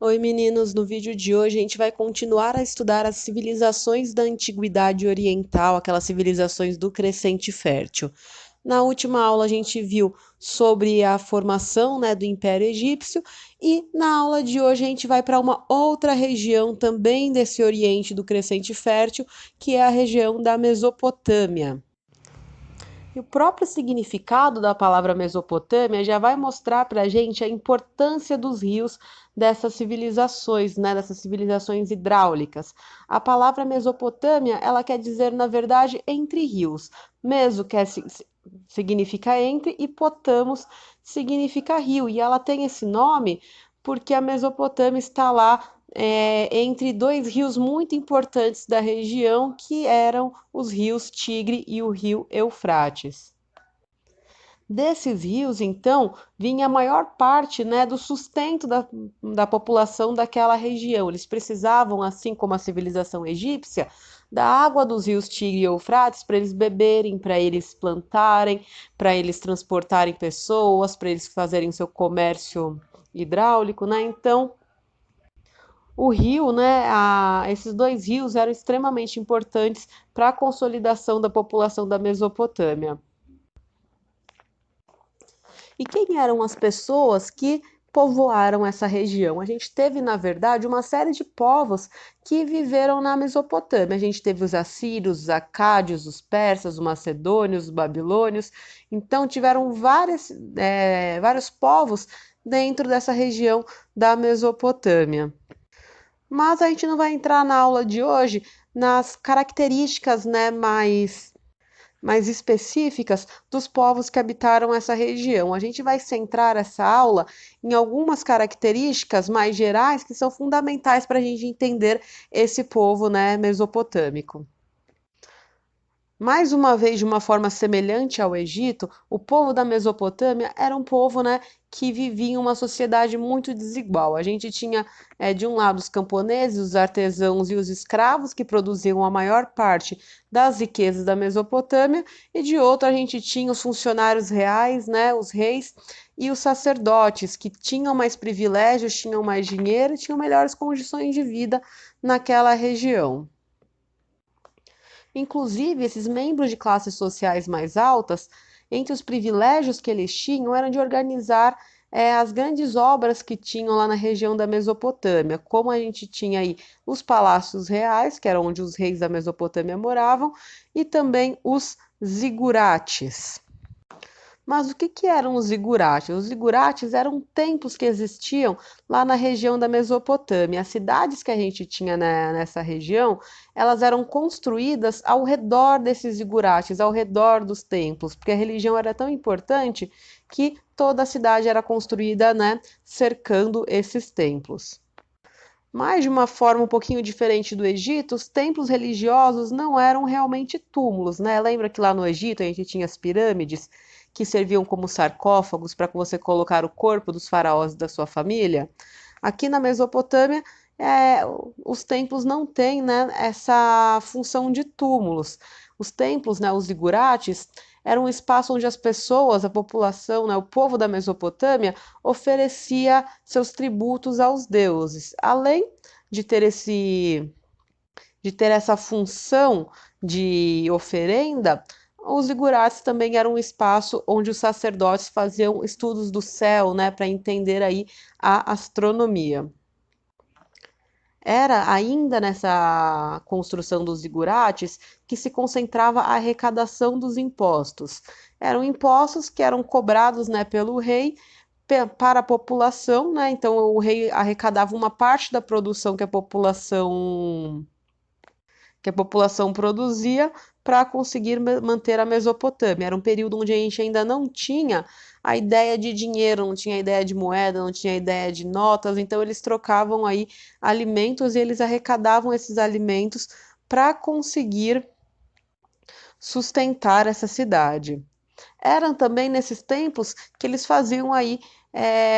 Oi meninos, no vídeo de hoje a gente vai continuar a estudar as civilizações da Antiguidade Oriental, aquelas civilizações do Crescente Fértil. Na última aula a gente viu sobre a formação, do Império Egípcio e na aula de hoje a gente vai para uma outra região também desse Oriente do Crescente Fértil, que é a região da Mesopotâmia. E o próprio significado da palavra Mesopotâmia já vai mostrar para a gente a importância dos rios dessas civilizações, dessas civilizações hidráulicas. A palavra Mesopotâmia, ela quer dizer, na verdade, entre rios. Meso significa entre e potamos significa rio. E ela tem esse nome porque a Mesopotâmia está lá entre dois rios muito importantes da região, que eram os rios Tigre e o rio Eufrates. Desses rios, então, vinha a maior parte, do sustento da população daquela região. Eles precisavam, assim como a civilização egípcia, da água dos rios Tigre e Eufrates para eles beberem, para eles plantarem, para eles transportarem pessoas, para eles fazerem seu comércio hidráulico, Então, o rio, esses dois rios eram extremamente importantes para a consolidação da população da Mesopotâmia. E quem eram as pessoas que povoaram essa região? A gente teve, na verdade, uma série de povos que viveram na Mesopotâmia. A gente teve os assírios, os acádios, os persas, os macedônios, os babilônios. Então, tiveram vários povos dentro dessa região da Mesopotâmia. Mas a gente não vai entrar na aula de hoje nas características, mais específicas dos povos que habitaram essa região. A gente vai centrar essa aula em algumas características mais gerais que são fundamentais para a gente entender esse povo, mesopotâmico. Mais uma vez, de uma forma semelhante ao Egito, o povo da Mesopotâmia era um povo, que vivia em uma sociedade muito desigual. A gente tinha, de um lado, os camponeses, os artesãos e os escravos, que produziam a maior parte das riquezas da Mesopotâmia, e de outro, a gente tinha os funcionários reais, os reis e os sacerdotes, que tinham mais privilégios, tinham mais dinheiro e tinham melhores condições de vida naquela região. Inclusive, esses membros de classes sociais mais altas, entre os privilégios que eles tinham, eram de organizar as grandes obras que tinham lá na região da Mesopotâmia. Como a gente tinha aí os palácios reais, que eram onde os reis da Mesopotâmia moravam, e também os zigurates. Mas o que eram os zigurates? Os zigurates eram templos que existiam lá na região da Mesopotâmia. As cidades que a gente tinha nessa região, elas eram construídas ao redor desses zigurates, ao redor dos templos, porque a religião era tão importante que toda a cidade era construída, cercando esses templos. Mas de uma forma um pouquinho diferente do Egito, os templos religiosos não eram realmente túmulos, Lembra que lá no Egito a gente tinha as pirâmides que serviam como sarcófagos para você colocar o corpo dos faraós da sua família? Aqui na Mesopotâmia, os templos não têm, essa função de túmulos. Os templos, os zigurates, era um espaço onde as pessoas, a população, o povo da Mesopotâmia, oferecia seus tributos aos deuses, além de ter essa função de oferenda. Os zigurates também eram um espaço onde os sacerdotes faziam estudos do céu, para entender aí a astronomia. Era ainda nessa construção dos zigurates que se concentrava a arrecadação dos impostos. Eram impostos que eram cobrados, pelo rei para a população, Então o rei arrecadava uma parte da produção que a população produzia para conseguir manter a Mesopotâmia. Era um período onde a gente ainda não tinha a ideia de dinheiro, não tinha a ideia de moeda, não tinha a ideia de notas, então eles trocavam aí alimentos e eles arrecadavam esses alimentos para conseguir sustentar essa cidade. Eram também nesses templos que eles faziam aí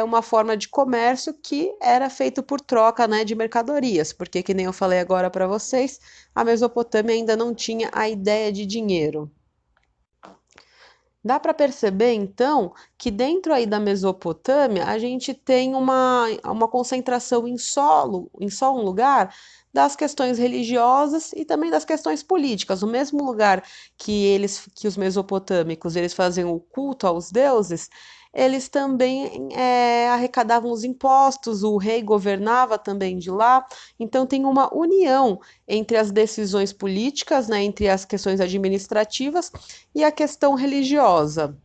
uma forma de comércio que era feito por troca, de mercadorias, porque, que nem eu falei agora para vocês, a Mesopotâmia ainda não tinha a ideia de dinheiro. Dá para perceber, então, que dentro aí da Mesopotâmia a gente tem uma concentração em só um lugar das questões religiosas e também das questões políticas. No mesmo lugar que os mesopotâmicos eles faziam o culto aos deuses, eles também arrecadavam os impostos, o rei governava também de lá. Então tem uma união entre as decisões políticas, né, entre as questões administrativas e a questão religiosa.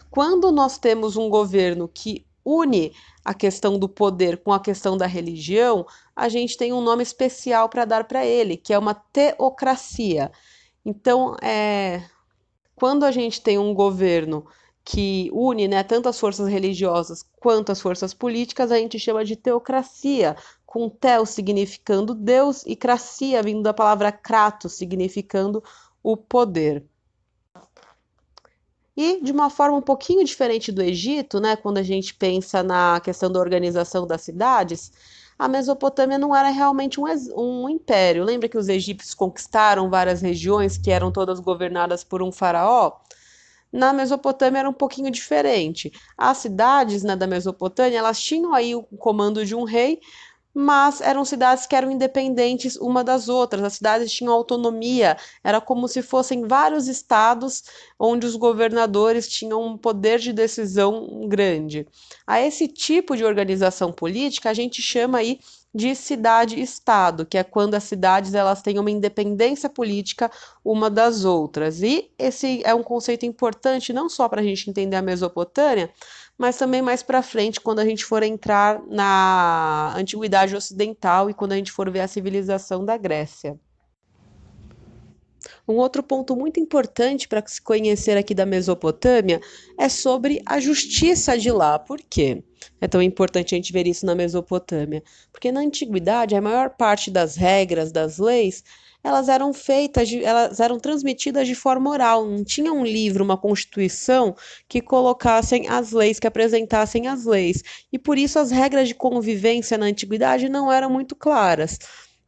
Quando nós temos um governo que une a questão do poder com a questão da religião, a gente tem um nome especial para dar para ele, que é uma teocracia. Então, quando a gente tem um governo que une, né, tanto as forças religiosas quanto as forças políticas, a gente chama de teocracia, com tel significando Deus e cracia vindo da palavra kratos, significando o poder. E de uma forma um pouquinho diferente do Egito, né, quando a gente pensa na questão da organização das cidades, a Mesopotâmia não era realmente um império. Lembra que os egípcios conquistaram várias regiões que eram todas governadas por um faraó? Na Mesopotâmia era um pouquinho diferente. As cidades, né, da Mesopotâmia, elas tinham aí o comando de um rei, mas eram cidades que eram independentes uma das outras. As cidades tinham autonomia, era como se fossem vários estados onde os governadores tinham um poder de decisão grande. A esse tipo de organização política a gente chama aí de cidade-estado, que é quando as cidades elas têm uma independência política uma das outras. E esse é um conceito importante não só para a gente entender a Mesopotâmia, mas também mais para frente, quando a gente for entrar na Antiguidade Ocidental e quando a gente for ver a civilização da Grécia. Um outro ponto muito importante para se conhecer aqui da Mesopotâmia é sobre a justiça de lá. Por quê? É tão importante a gente ver isso na Mesopotâmia? Porque na antiguidade, a maior parte das regras, das leis, elas eram transmitidas de forma oral. Não tinha um livro, uma constituição que colocassem as leis, que apresentassem as leis. E por isso as regras de convivência na antiguidade não eram muito claras.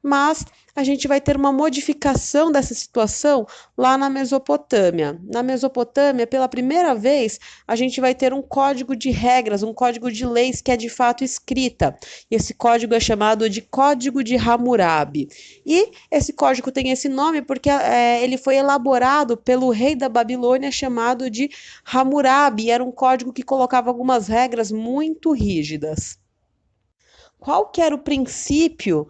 Mas a gente vai ter uma modificação dessa situação lá na Mesopotâmia. Na Mesopotâmia, pela primeira vez, a gente vai ter um código de regras, um código de leis que é de fato escrita. E esse código é chamado de Código de Hammurabi. E esse código tem esse nome porque ele foi elaborado pelo rei da Babilônia chamado de Hammurabi. Era um código que colocava algumas regras muito rígidas. Qual que era o princípio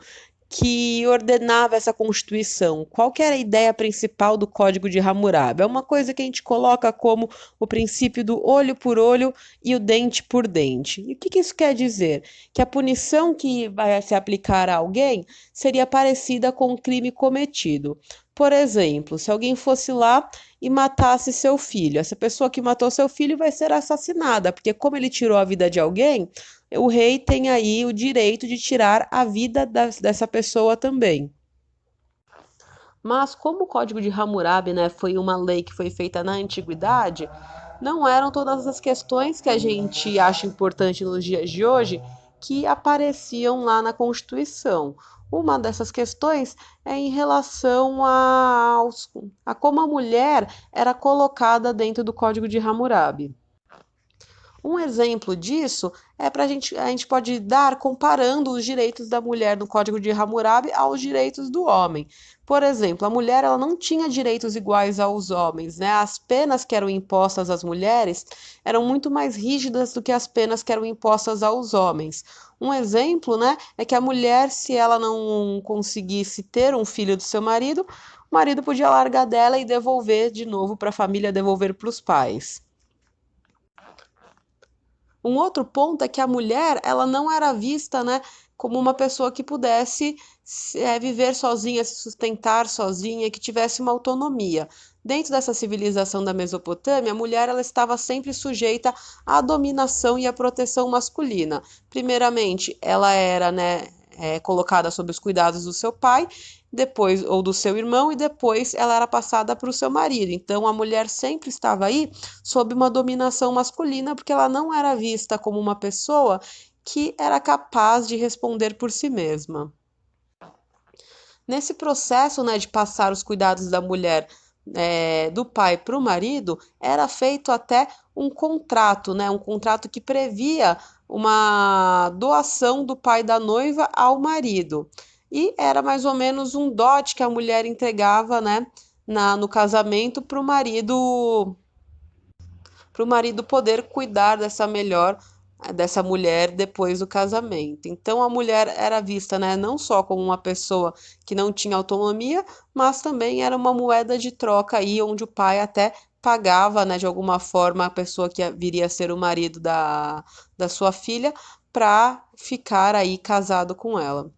que ordenava essa Constituição? Qual que era a ideia principal do Código de Hammurabi? É uma coisa que a gente coloca como o princípio do olho por olho e o dente por dente. E o que isso quer dizer? Que a punição que vai se aplicar a alguém seria parecida com o crime cometido. Por exemplo, se alguém fosse lá e matasse seu filho, essa pessoa que matou seu filho vai ser assassinada, porque como ele tirou a vida de alguém, o rei tem aí o direito de tirar a vida dessa pessoa também. Mas como o Código de Hammurabi, né, foi uma lei que foi feita na antiguidade, não eram todas as questões que a gente acha importante nos dias de hoje que apareciam lá na Constituição. Uma dessas questões é em relação a como a mulher era colocada dentro do Código de Hammurabi. Um exemplo disso é a gente pode dar comparando os direitos da mulher no Código de Hammurabi aos direitos do homem. Por exemplo, a mulher ela não tinha direitos iguais aos homens, né? As penas que eram impostas às mulheres eram muito mais rígidas do que as penas que eram impostas aos homens. Um exemplo, né, é que a mulher, se ela não conseguisse ter um filho do seu marido, o marido podia largar dela e devolver de novo para a família, devolver para os pais. Um outro ponto é que a mulher, ela não era vista, né, como uma pessoa que pudesse viver sozinha, se sustentar sozinha, que tivesse uma autonomia. Dentro dessa civilização da Mesopotâmia, a mulher ela estava sempre sujeita à dominação e à proteção masculina. Primeiramente, ela era, né, colocada sob os cuidados do seu pai, depois ou do seu irmão e depois ela era passada para o seu marido. Então a mulher sempre estava aí sob uma dominação masculina, porque ela não era vista como uma pessoa que era capaz de responder por si mesma. Nesse processo, né, de passar os cuidados da mulher do pai para o marido, era feito até um contrato, né? Um contrato que previa uma doação do pai da noiva ao marido. E era mais ou menos um dote que a mulher entregava, né, no casamento para o marido poder cuidar dessa mulher depois do casamento. Então a mulher era vista, né, não só como uma pessoa que não tinha autonomia, mas também era uma moeda de troca aí, onde o pai até pagava, né, de alguma forma a pessoa que viria a ser o marido da sua filha para ficar aí casado com ela.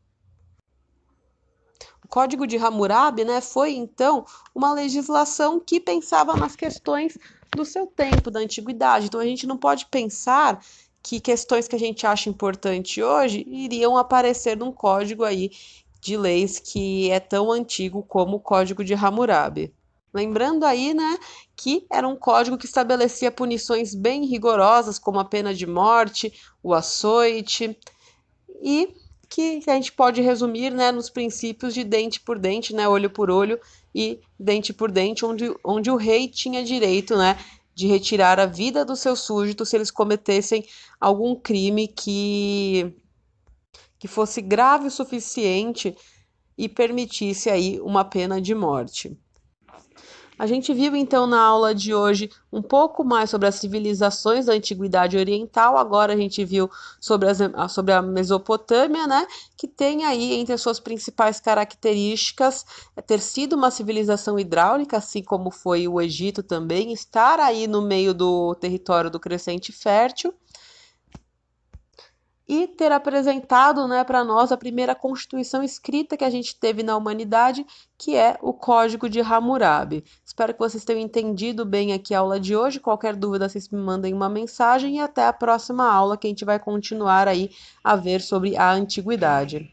O Código de Hammurabi, né, foi então uma legislação que pensava nas questões do seu tempo, da antiguidade. Então a gente não pode pensar que questões que a gente acha importante hoje iriam aparecer num código aí de leis que é tão antigo como o Código de Hammurabi. Lembrando aí, né, que era um código que estabelecia punições bem rigorosas, como a pena de morte, o açoite, e que a gente pode resumir, né, nos princípios de dente por dente, né, olho por olho e dente por dente, onde o rei tinha direito, né, de retirar a vida dos seus súditos se eles cometessem algum crime que fosse grave o suficiente e permitisse aí uma pena de morte. A gente viu então na aula de hoje um pouco mais sobre as civilizações da Antiguidade Oriental. Agora a gente viu sobre a Mesopotâmia, né? Que tem aí entre as suas principais características ter sido uma civilização hidráulica, assim como foi o Egito também, estar aí no meio do território do Crescente Fértil e ter apresentado, né, para nós a primeira constituição escrita que a gente teve na humanidade, que é o Código de Hammurabi. Espero que vocês tenham entendido bem aqui a aula de hoje. Qualquer dúvida, vocês me mandem uma mensagem e até a próxima aula, que a gente vai continuar aí a ver sobre a antiguidade.